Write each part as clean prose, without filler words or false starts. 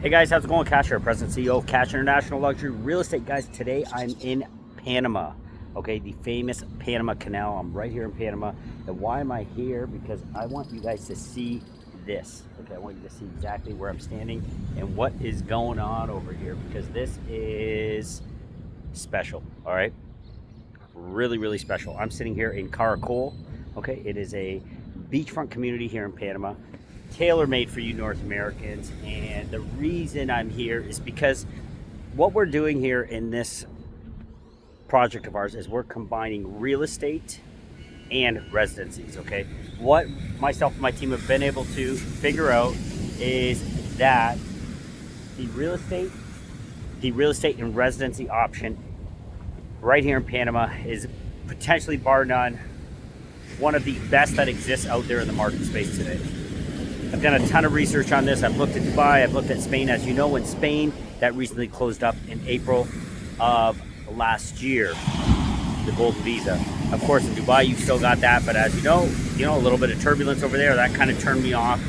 Hey guys, how's it going? Cash here, President CEO of Cash International Luxury Real Estate. Guys, today I'm in Panama, okay, the famous Panama Canal. I'm right here in Panama. And why am I here? Because I want you guys to see this, okay? I want you to see exactly where I'm standing and what is going on over here, because this is special, all right? Really, really special. I'm sitting here in Caracol, okay? It is a beachfront community here in Panama, tailor-made for you North Americans. And the reason I'm here is because what we're doing here in this project of ours is we're combining real estate and residencies, okay? What myself and my team have been able to figure out is that the real estate and residency option right here in Panama is potentially, bar none, one of the best that exists out there in the market space today. I've done a ton of research on this. I've looked at Dubai, I've looked at Spain. As you know, in Spain, that recently closed up in April of last year, the golden visa. Of course, in Dubai, you still got that, but as you know, a little bit of turbulence over there, that kind of turned me off,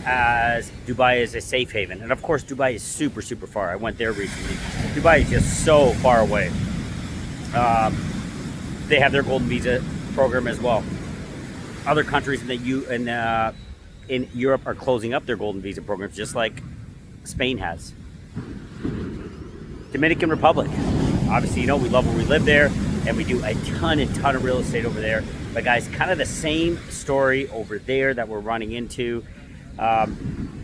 as Dubai is a safe haven. And of course, Dubai is super, super far. I went there recently. Dubai is just so far away. They have their golden visa program as well. Other countries in Europe are closing up their golden visa programs, just like Spain has. Dominican Republic, obviously, we love where we live there, and we do a ton of real estate over there. But guys, kind of the same story over there that we're running into.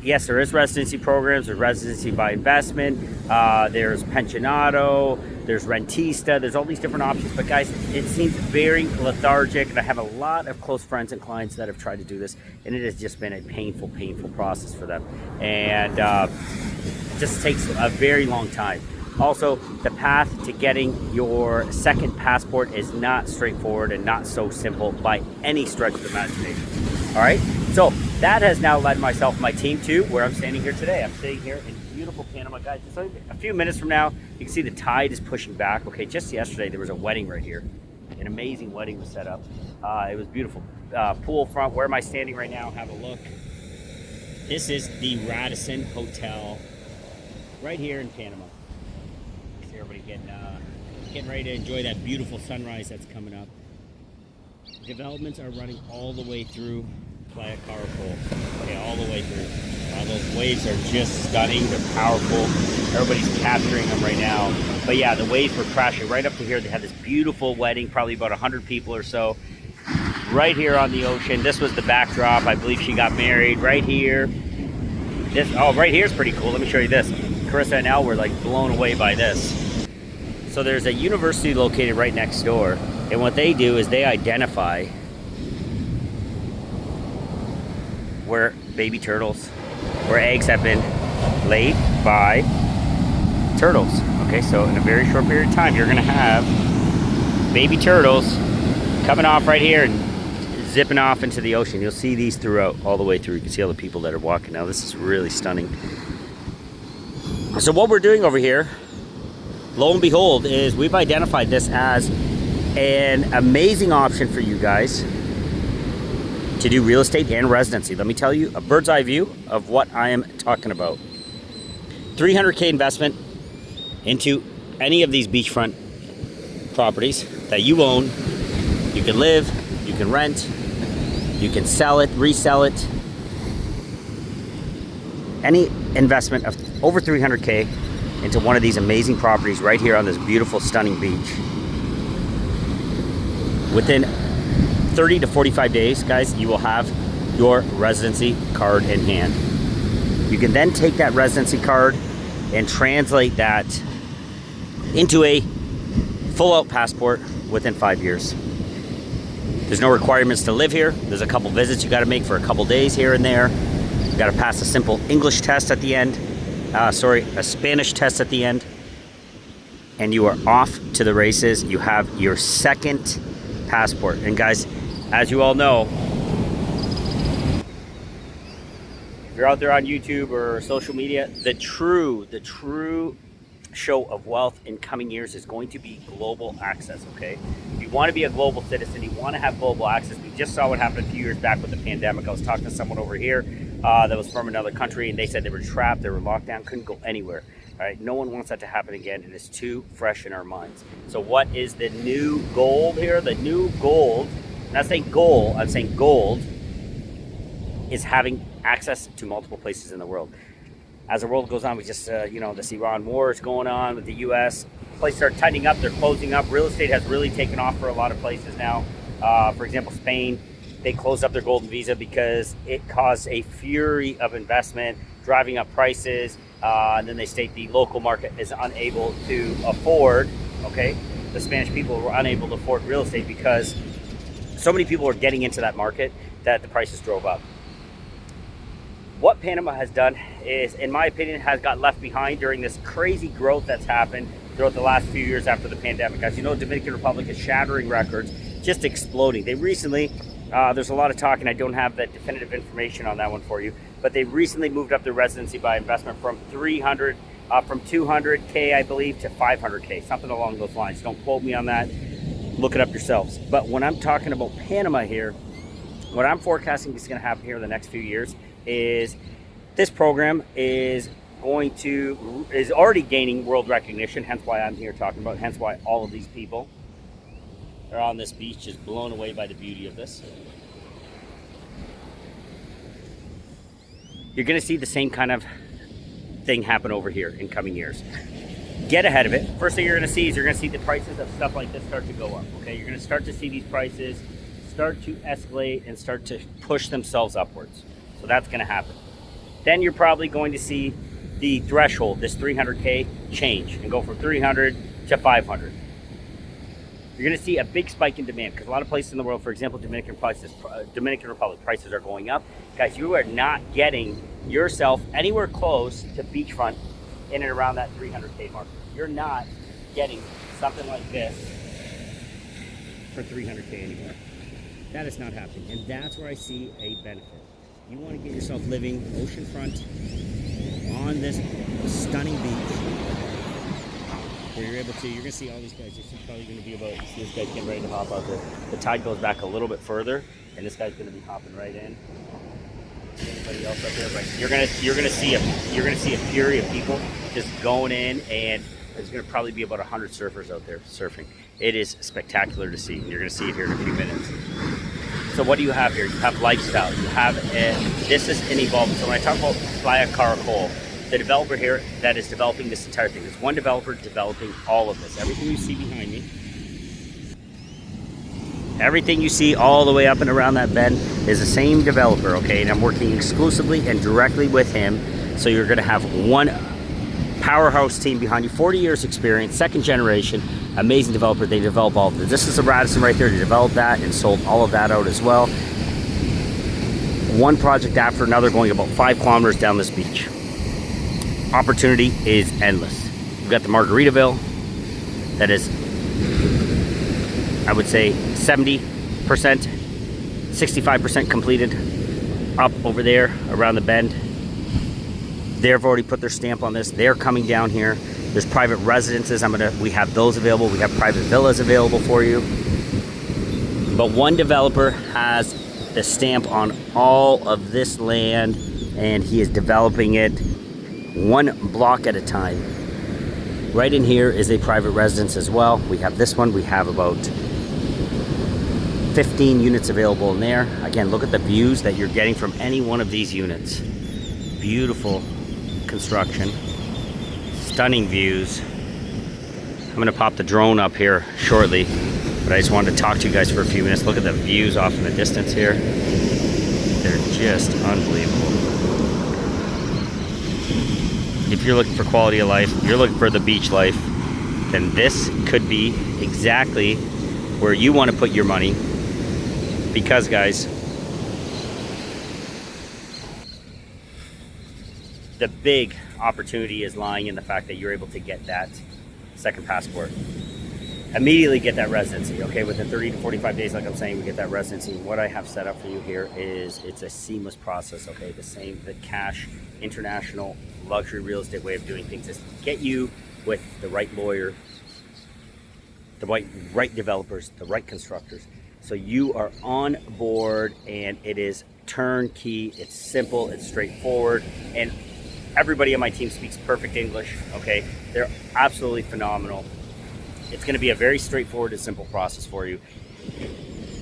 Yes, there is residency programs, there's residency by investment, there's pensionado, there's rentista, there's all these different options. But guys, it seems very lethargic, and I have a lot of close friends and clients that have tried to do this, and it has just been a painful process for them. And it just takes a very long time. Also, the path to getting your second passport is not straightforward and not so simple by any stretch of the imagination. All right, so that has now led myself and my team to where I'm standing here today. I'm sitting here in beautiful Panama, guys. So a few minutes from now, you can see the tide is pushing back. Okay, just yesterday there was a wedding right here. An amazing wedding was set up. It was beautiful. Pool front. Where am I standing right now? Have a look. This is the Radisson Hotel right here in Panama. See everybody getting ready to enjoy that beautiful sunrise that's coming up. Developments are running all the way through Playa Caracol. Okay, all the way through. Those waves are just stunning. They're powerful. Everybody's capturing them right now. But yeah, the waves were crashing right up to here. They had this beautiful wedding, probably about 100 people or so, right here on the ocean. This was the backdrop. I believe she got married right here. Right here is pretty cool. Let me show you this. Carissa and Elle were like blown away by this. So there's a university located right next door. And what they do is they identify where baby turtles, where eggs have been laid by turtles. Okay, so in a very short period of time, you're gonna have baby turtles coming off right here and zipping off into the ocean. You'll see these throughout, all the way through. You can see all the people that are walking now. This is really stunning. So what we're doing over here, lo and behold, is we've identified this as an amazing option for you guys to do real estate and residency. Let me tell you a bird's eye view of what I am talking about. 300K investment into any of these beachfront properties that you own. You can live, you can rent, you can sell it, resell it. Any investment of over 300K into one of these amazing properties right here on this beautiful, stunning beach. Within 30 to 45 days, guys, you will have your residency card in hand. You can then take that residency card and translate that into a full-out passport within 5 years. There's no requirements to live here. There's a couple visits you got to make for a couple days here and there. You got to pass a simple English test at the end. A Spanish test at the end. And you are off to the races. You have your second passport. And guys, as you all know, if you're out there on YouTube or social media, the true show of wealth in coming years is going to be global access, okay? If you want to be a global citizen, you want to have global access. We just saw what happened a few years back with the pandemic. I was talking to someone over here that was from another country, and they said they were trapped, they were locked down, couldn't go anywhere. All right, no one wants that to happen again. It is too fresh in our minds. So what is the new gold here? The new gold, I'm not saying goal, I'm saying gold, is having access to multiple places in the world. As the world goes on, we just, this Iran war is going on with the U.S. Places are tightening up, they're closing up. Real estate has really taken off for a lot of places now. For example, Spain, they closed up their golden visa because it caused a fury of investment, driving up prices. And then they state the local market is unable to afford, okay? The Spanish people were unable to afford real estate because so many people were getting into that market that the prices drove up. What Panama has done is, in my opinion, has got left behind during this crazy growth that's happened throughout the last few years after the pandemic. As you know, Dominican Republic is shattering records, just exploding. They recently, there's a lot of talk, and I don't have the definitive information on that one for you, but they recently moved up their residency by investment from 200K, I believe, to 500K, something along those lines. Don't quote me on that. Look it up yourselves. But when I'm talking about Panama here, what I'm forecasting is going to happen here in the next few years is this program is already gaining world recognition, hence why I'm here talking about it, hence why all of these people are on this beach just blown away by the beauty of this. You're going to see the same kind of thing happen over here in coming years. Get ahead of it. First thing you're going to see is you're going to see the prices of stuff like this start to go up. Okay, you're going to start to see these prices start to escalate and start to push themselves upwards. So that's going to happen. Then you're probably going to see the threshold, this 300K, change and go from 300 to 500. You're going to see a big spike in demand because a lot of places in the world, for example, Dominican Republic prices are going up. Guys, you are not getting yourself anywhere close to beachfront in and around that 300K mark. You're not getting something like this for 300K anymore. That is not happening, and that's where I see a benefit. You want to get yourself living oceanfront on this stunning beach. Where you're able to, you're going to see all these guys. This is probably going to be about, you see this guy's getting ready to hop out there. The tide goes back a little bit further, and this guy's going to be hopping right in. Anybody else up there? Right. You're going to see a fury of people just going in, and there's going to probably be about 100 surfers out there surfing. It is spectacular to see, and you're going to see it here in a few minutes. So what do you have here? You have lifestyle. You have this is an evolvement. So when I talk about Playa Caracol, the developer here that is developing this entire thing, there's one developer developing all of this. Everything you see behind me, everything you see all the way up and around that bend is the same developer, okay? And I'm working exclusively and directly with him. So you're going to have one powerhouse team behind you, 40 years experience, second generation, amazing developer. They develop all of this. This is the Radisson right there. They developed that and sold all of that out as well. One project after another, going about 5 kilometers down this beach. Opportunity is endless. We've got the Margaritaville that is, I would say, 70%, 65% completed up over there around the bend. They've already put their stamp on this. They're coming down here. There's private residences. We have those available. We have private villas available for you. But one developer has the stamp on all of this land, and he is developing it one block at a time. Right in here is a private residence as well. We have this one. We have about 15 units available in there. Again, look at the views that you're getting from any one of these units. Beautiful construction, stunning views. I'm gonna pop the drone up here shortly, but I just wanted to talk to you guys for a few minutes. Look at the views off in the distance here. They're just unbelievable. If you're looking for quality of life, you're looking for the beach life, then this could be exactly where you want to put your money. Because guys, the big opportunity is lying in the fact that you're able to get that second passport. Immediately get that residency, okay? Within 30 to 45 days, like I'm saying, we get that residency. What I have set up for you here is, it's a seamless process, okay? The cash, international, luxury real estate way of doing things is get you with the right lawyer, the right developers, the right constructors. So you are on board, and it is turnkey, it's simple, it's straightforward, and everybody on my team speaks perfect English, okay? They're absolutely phenomenal. It's gonna be a very straightforward and simple process for you.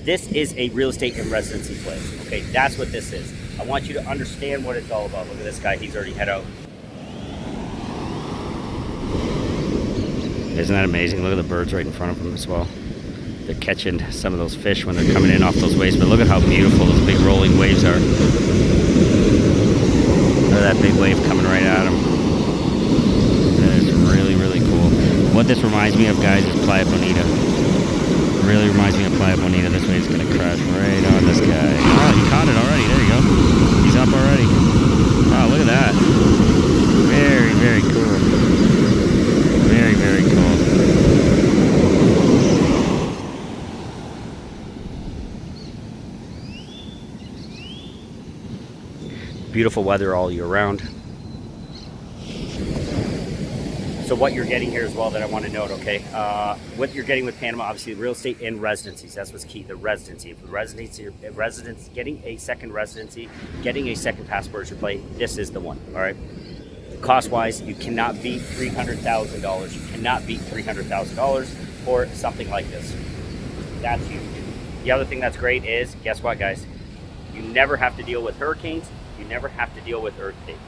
This is a real estate and residency place, okay? That's what this is. I want you to understand what it's all about. Look at this guy, he's already head out. Isn't that amazing? Look at the birds right in front of him as well. They're catching some of those fish when they're coming in off those waves, but look at how beautiful those big rolling waves are. Look at that big wave coming right at him. That is really, really cool. What this reminds me of, guys, is Playa Bonita. It really reminds me of Playa Bonita. This wave's gonna crash right on this guy. Oh, he caught it already. There you go. He's up already. Oh, look at that. Very, very cool. Very, very cool. Beautiful weather all year round. So what you're getting here as well that I want to note, okay? What you're getting with Panama, obviously real estate and residencies. That's what's key, the residency. If the residency, getting a second residency, getting a second passport as your play, this is the one, all right? Cost-wise, you cannot beat $300,000. You cannot beat $300,000 for something like this. That's huge. The other thing that's great is, guess what, guys? You never have to deal with hurricanes. You never have to deal with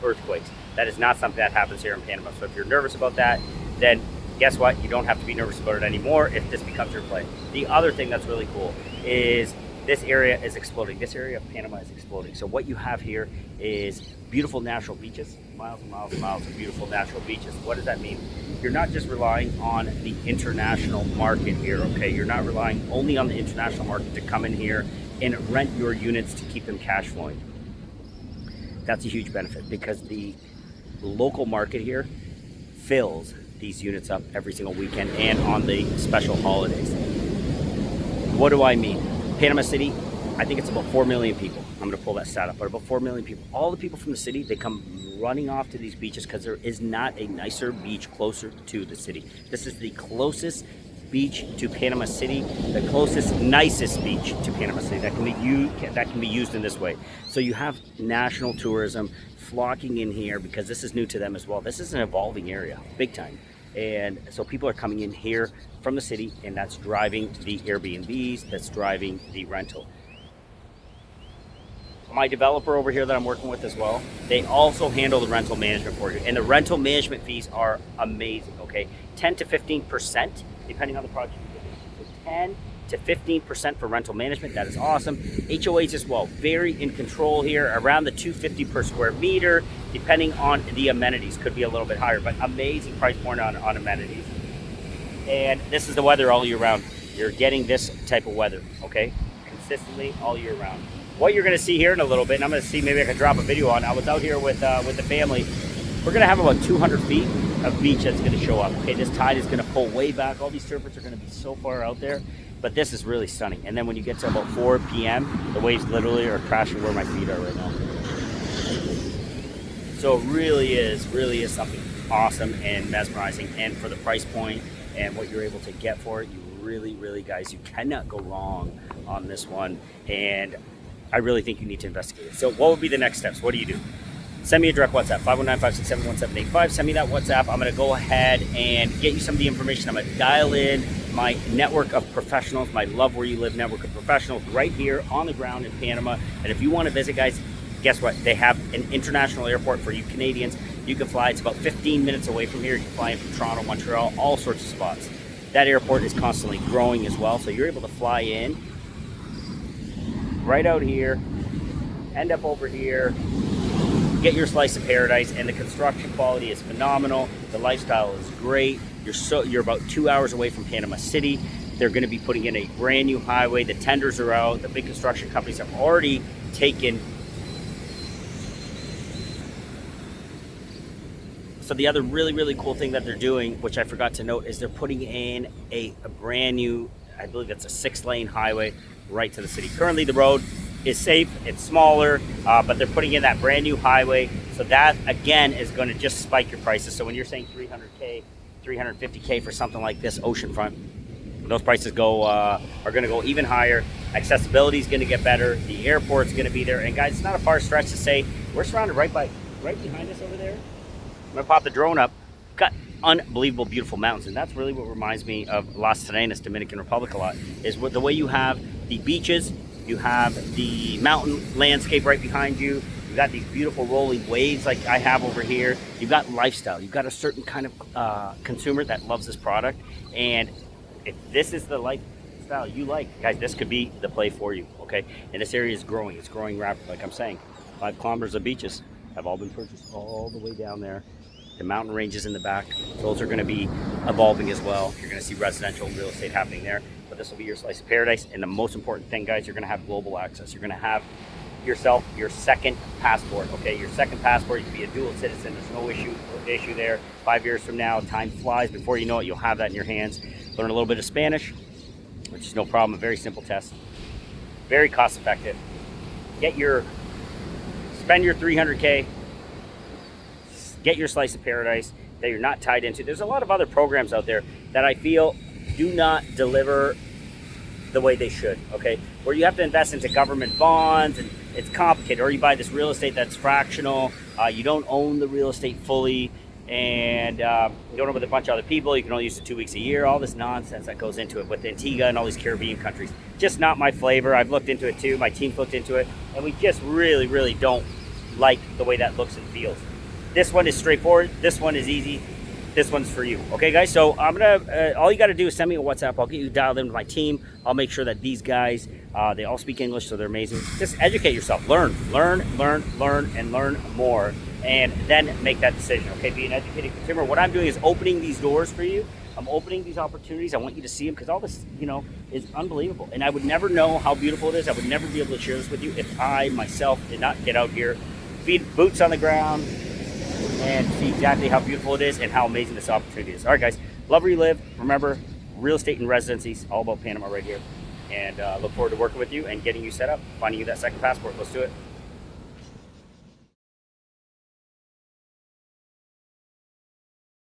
earthquakes. That is not something that happens here in Panama. So if you're nervous about that, then guess what? You don't have to be nervous about it anymore if this becomes your play. The other thing that's really cool is this area is exploding. This area of Panama is exploding. So what you have here is beautiful natural beaches, miles and miles and miles of beautiful natural beaches. What does that mean? You're not just relying on the international market here, okay? You're not relying only on the international market to come in here and rent your units to keep them cash flowing. That's a huge benefit because the local market here fills these units up every single weekend and on the special holidays. What do I mean? Panama City, I think it's about 4 million people. I'm gonna pull that stat up, but about 4 million people. All the people from the city, they come running off to these beaches because there is not a nicer beach closer to the city. This is the closest beach to Panama City, the closest, nicest beach to Panama City that can be used in this way. So you have national tourism flocking in here because this is new to them as well. This is an evolving area, big time. And so people are coming in here from the city, and that's driving the Airbnbs, that's driving the rental. My developer over here that I'm working with as well, they also handle the rental management for you. And the rental management fees are amazing, okay? 10 to 15%, depending on the project. So 10 to 15% for rental management, that is awesome. HOAs as well, very in control here, around the $250 per square meter, depending on the amenities, could be a little bit higher, but amazing price point on amenities. And this is the weather all year round. You're getting this type of weather, okay? Consistently all year round. What you're gonna see here in a little bit, and I'm gonna see, maybe I can drop a video on, I was out here with the family. We're gonna have about 200 feet of beach that's gonna show up. Okay, this tide is gonna pull way back. All these surfers are gonna be so far out there, but this is really stunning. And then when you get to about 4 p.m., the waves literally are crashing where my feet are right now. So it really is something awesome and mesmerizing. And for the price point and what you're able to get for it, you really, guys, you cannot go wrong on this one. And I really think you need to investigate it. So what would be the next steps? What do you do? Send me a direct WhatsApp, 519-567-1785. Send me that WhatsApp. I'm gonna go ahead and get you some of the information. I'm gonna dial in my network of professionals, my Love Where You Live network of professionals right here on the ground in Panama. And if you wanna visit, guys, guess what? They have an international airport for you Canadians. You can fly, it's about 15 minutes away from here. You can fly in from Toronto, Montreal, all sorts of spots. That airport is constantly growing as well. So you're able to fly in right out here, end up over here, get your slice of paradise, and the construction quality is phenomenal. The lifestyle is great. You're about 2 hours away from Panama City. They're going to be putting in a brand new highway. The tenders are out. The big construction companies have already taken. So the other really cool thing that they're doing, which I forgot to note, is they're putting in a brand new, I believe it's a 6-lane highway right to the city. Currently the road is safe, it's smaller, but they're putting in that brand new highway. So that again is going to just spike your prices. So when you're saying 300K, 350K for something like this oceanfront, Those prices are going to go even higher. Accessibility is going to get better. The airport's going to be there. And guys, it's not a far stretch to say we're surrounded right behind us over there. I'm going to pop the drone up. Got unbelievable, beautiful mountains. And that's really what reminds me of Las Terrenas, Dominican Republic a lot, is the way you have the beaches, you have the mountain landscape right behind you. You've got these beautiful rolling waves like I have over here. You've got lifestyle. You've got a certain kind of consumer that loves this product. And if this is the lifestyle you like, guys, this could be the play for you, okay? And this area is growing. It's growing rapidly. Like I'm saying, 5 kilometers of beaches have all been purchased all the way down there. The mountain ranges in the back, those are going to be evolving as well. You're going to see residential real estate happening there. But this will be your slice of paradise. And the most important thing, guys, you're going to have global access. You're going to have yourself your second passport, okay? Your second passport. You can be a dual citizen. There's no issue there. 5 years from now, time flies. Before you know it, you'll have that in your hands. Learn a little bit of Spanish, which is no problem. A very simple test. Very cost effective. Spend your 300K. Get your slice of paradise that you're not tied into. There's a lot of other programs out there that I feel do not deliver the way they should, okay? Where you have to invest into government bonds and it's complicated, or you buy this real estate that's fractional, you don't own the real estate fully, and you don't own with a bunch of other people, you can only use it 2 weeks a year, all this nonsense that goes into it with Antigua and all these Caribbean countries. Just not my flavor. I've looked into it too, my team's looked into it, and we just really, really don't like the way that looks and feels. This one is straightforward. This one is easy. This one's for you. Okay, guys? So I'm going to, all you got to do is send me a WhatsApp. I'll get you dialed in with my team. I'll make sure that these guys, they all speak English, so they're amazing. Just educate yourself. Learn, and learn more. And then make that decision, okay? Be an educated consumer. What I'm doing is opening these doors for you. I'm opening these opportunities. I want you to see them because all this, is unbelievable. And I would never know how beautiful it is. I would never be able to share this with you if I, myself, did not get out here, boots on the ground, and see exactly how beautiful it is and how amazing this opportunity is. All right, guys, love where you live. Remember, real estate and residencies, all about Panama right here. And look forward to working with you and getting you set up, finding you that second passport. Let's do it.